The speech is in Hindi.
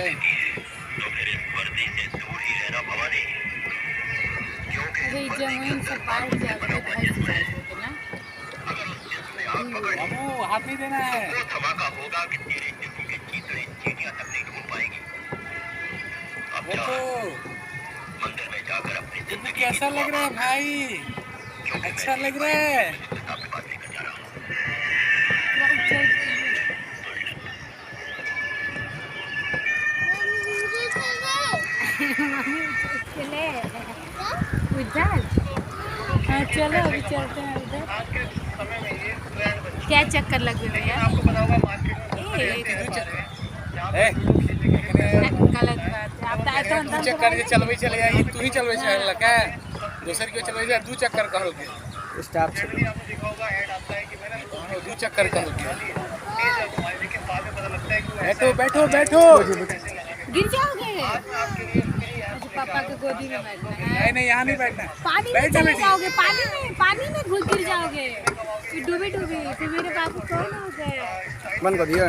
लेके आए। अरे जमीन से बाहर जाते भाई होते ना। बाबू हाथ नहीं देना है। देखो तुमको कैसा लग रहा है भाई? अच्छा लग रहा है? उधर हाँ चलो अभी चलते हैं उधर। क्या चक्कर लगे हुए यार? गलत बात है। आप दू चक्कर जे चलवे चले आई तू ही चलवे चल का दोसर के चलवे जा दू चक्कर कहल के स्टाफ से दू चक्कर कहल के। बैठो बैठो बैठो। गिर जाओगे। पापा के गोदी में बैठना है। नहीं यहाँ नहीं बैठना। पानी में चले जाओगे। पानी में घुस गिर जाओगे। फिर डूबी फिर मेरे पापा कौन हो गए? बंद कर दिया।